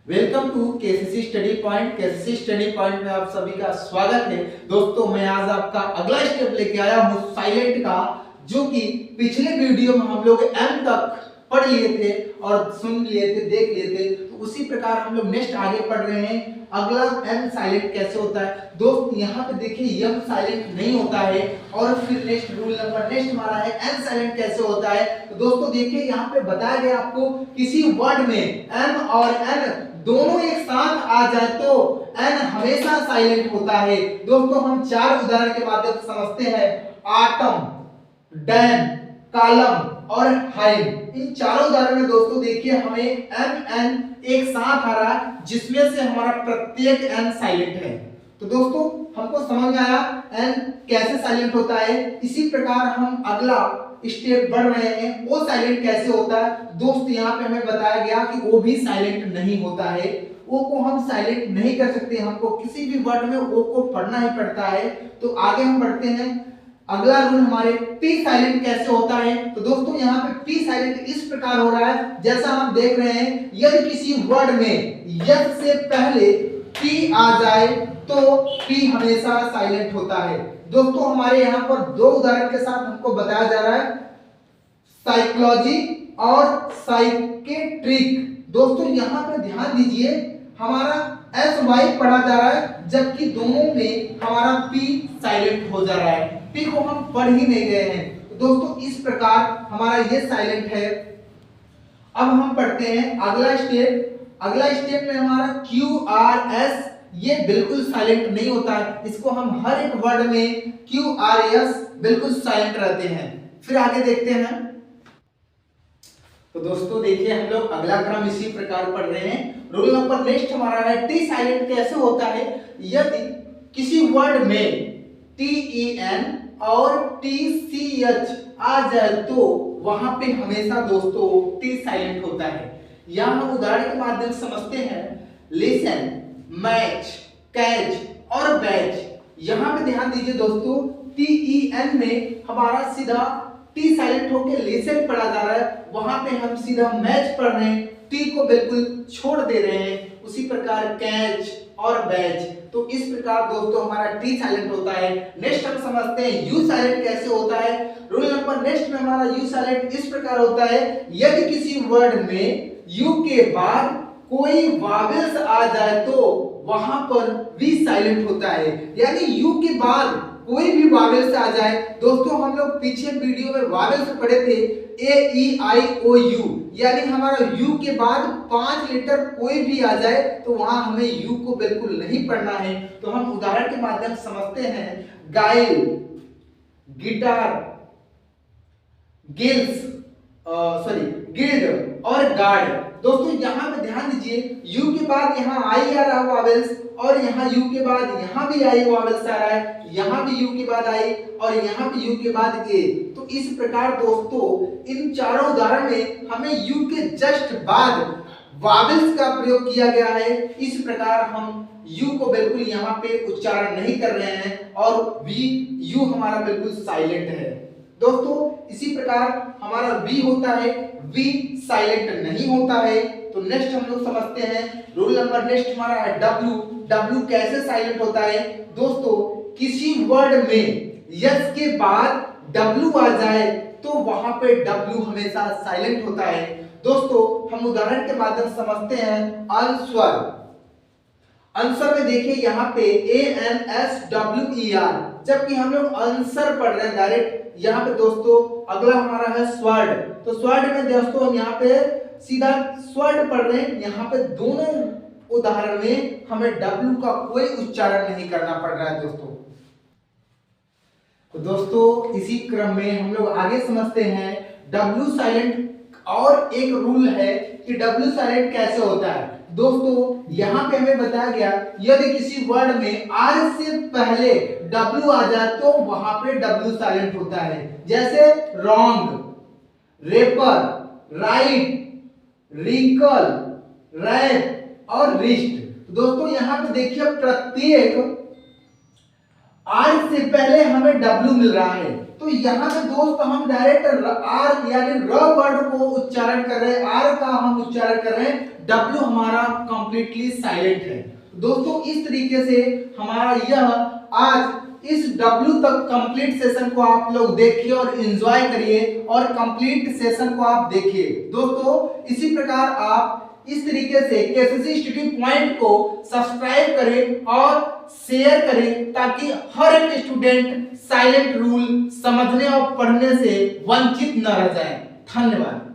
Welcome to KCC study point. KCC study point में आप सभी का स्वागत है। दोस्तों मैं आज आपका अगला स्टेप लेके आया हूँ साइलेंट का, जो कि पिछले वीडियो में हम लोग एम तक पढ़ लिए थे और सुन लिए थे, देख लिए थे। तो उसी प्रकार हम लोग नेक्स्ट आगे पढ़ रहे हैं। अगला एम साइलेंट कैसे होता है दोस्त, यहाँ पे देखिए एम साइलेंट नहीं होता है। और फिर नेक्स्ट रूल नंबर नेक्स्ट हमारा है एन साइलेंट कैसे होता है। तो दोस्तों देखिए यहाँ पे बताया गया आपको किसी वर्ड में एम और एन दोनों एक साथ आ जाए तो एन हमेशा साइलेंट होता है। दोस्तों हम चार उदाहरण के माध्यम से समझते हैं। आटम, डैम, कॉलम और हाइव, इन चारों उदाहरण में दोस्तों देखिए हमें एम एन एक साथ आ रहा है, जिसमें से हमारा प्रत्येक एन साइलेंट है। तो दोस्तों हमको समझ में आया एन कैसे साइलेंट होता है। इसी प्रकार हम अगला स्टेप बढ़ रहे हैं, ओ साइलेंट कैसे होता है। दोस्त यहाँ पे हमें बताया गया कि ओ भी साइलेंट नहीं होता है। ओ को हम साइलेंट नहीं कर सकते, हमको किसी भी वर्ड में ओ को पढ़ना ही पड़ता है। तो आगे हम बढ़ते हैं। अगला रूल हमारे पी साइलेंट कैसे होता है। तो दोस्तों यहाँ पे पी साइलेंट इस प्रकार हो रहा है, जैसा हम देख रहे हैं, यदि किसी वर्ड में यस से पहले पी आ जाए तो पी हमेशा साइलेंट होता है। दोस्तों हमारे यहाँ पर दो उदाहरण के साथ हमको बताया जा रहा है, साइकोलॉजी और साइकेट्रिक। दोस्तों यहाँ पे ध्यान दीजिए, हमारा एस वाई पढ़ा जा रहा है, जबकि दोनों में हमारा पी साइलेंट हो जा रहा है। पी को हम पढ़ ही नहीं गए हैं। तो दोस्तों इस प्रकार हमारा ये साइलेंट है। अब हम पढ़ते हैं अगला स्टेप। अगला स्टेप में हमारा क्यू आर एस, ये बिल्कुल साइलेंट नहीं होता है। इसको हम हर एक वर्ड में क्यू आर एस बिल्कुल साइलेंट रहते हैं। फिर आगे देखते हैं। तो दोस्तों देखिए हम लोग अगला क्रम इसी प्रकार पढ़ रहे हैं। रूल नंबर नेक्स्ट हमारा है टी साइलेंट कैसे होता है। यदि किसी वर्ड में टी ई एन और टी सी एच आ जाए तो वहां पे हमेशा दोस्तों टी साइलेंट होता है। यहां हम उदाहरण के माध्यम से समझते हैं। लिसन, मैच, कैच और बैच। यहां पे ध्यान दीजिए दोस्तों, टी ई एन में हमारा सीधा टी साइलेंट होके लिसन पढ़ा जा रहा है, वहां पे हम सीधा मैच पढ़ रहे हैं, टी को बिल्कुल छोड़ दे रहे हैं। उसी प्रकार कैच और बैच। तो इस प्रकार दोस्तों हमारा टी साइलेंट होता है। नेक्स्ट हम समझते हैं यू साइलेंट कैसे होता है। रूल नंबर नेक्स्ट में हमारा यू साइलेंट इस प्रकार होता है। यदि किसी वर्ड में यू के बाद कोई वावेल्स आ जाए तो वहां पर वी साइलेंट होता है। यानी यू के बाद कोई भी वावेल्स आ जाए, दोस्तों हम लोग पीछे वीडियो में वावेल्स पढ़े थे, ए ई आई ओ यू, यानी हमारा यू के बाद 5 लेटर कोई भी आ जाए तो वहां हमें यू को बिल्कुल नहीं पढ़ना है। तो हम उदाहरण के माध्यम से समझते हैं। गाइल, गिटार, गिल्स, गिल्ड और गार्ड। दोस्तों यहाँ पे ध्यान दीजिए, यू के बाद यहाँ आई आ रहा है वावेल्स, और यहाँ यू के बाद यहाँ भी आई वावेल्स आ रहा है, यहाँ भी यू के बाद आई और यहाँ भी यू के बाद ए। तो इस प्रकार दोस्तों इन चारों उदाहरण में हमें यू के जस्ट बाद वावेल्स का प्रयोग किया गया है। इस प्रकार हम यू को बिल्कुल यहाँ पे उच्चारण नहीं कर रहे हैं और वी यू हमारा बिल्कुल साइलेंट है। दोस्तों इसी प्रकार हमारा वी होता है, वी साइलेंट नहीं होता है। तो नेक्स्ट हम लोग समझते हैं। रूल नंबर नेक्स्ट हमारा है डब्ल्यू। डब्ल्यू कैसे साइलेंट होता है। दोस्तों किसी वर्ड में यस के बाद डब्ल्यू आ जाए तो वहां पे डब्ल्यू हमेशा साइलेंट होता है। दोस्तों हम उदाहरण के माध्यम से समझते हैं। आंसर, आंसर में देखिए यहाँ पे A N S W E R, जबकि हम लोग आंसर पढ़ रहे हैं डायरेक्ट। यहाँ पे दोस्तों अगला हमारा है स्वर्ड। तो स्वर्ड में दोस्तों हम यहाँ पे सीधा स्वर्ड पढ़ रहे हैं। यहाँ पे दोनों उदाहरण में हमें डब्ल्यू का कोई उच्चारण नहीं करना पड़ रहा है दोस्तों। तो दोस्तों इसी क्रम में हम लोग आगे समझते हैं डब्ल्यू साइलेंट। और एक रूल है कि डब्ल्यू साइलेंट कैसे होता है। दोस्तों यहाँ पे हमें बताया गया, यदि किसी वर्ड में आर से पहले डब्ल्यू आ जाए तो वहां पे डब्ल्यू साइलेंट होता है। जैसे रॉन्ग, रेपर, राइट, रिंकल, रैप और रिस्ट। दोस्तों यहाँ पे देखिए प्रत्येक आर से पहले हमें डब्ल्यू मिल रहा है। तो यहाँ पे दोस्त हम डायरेक्ट आर यानी र वर्ड को उच्चारण कर रहे हैं, आर का हम उच्चारण कर रहे हैं, डब्ल्यू हमारा कंप्लीटली साइलेंट है। दोस्तों इस तरीके से हमारा यह आज इस W तक कंप्लीट सेशन को आप लोग देखिए और एंजॉय करिए और कंप्लीट सेशन को आप देखिए। दोस्तों इसी प्रकार आप इस तरीके से केसीसी स्टडी पॉइंट को सब्सक्राइब करें और शेयर करें ताकि हर एक स्टूडेंट साइलेंट रूल समझने और पढ़ने से वंचित न रह जाए। धन्यवाद।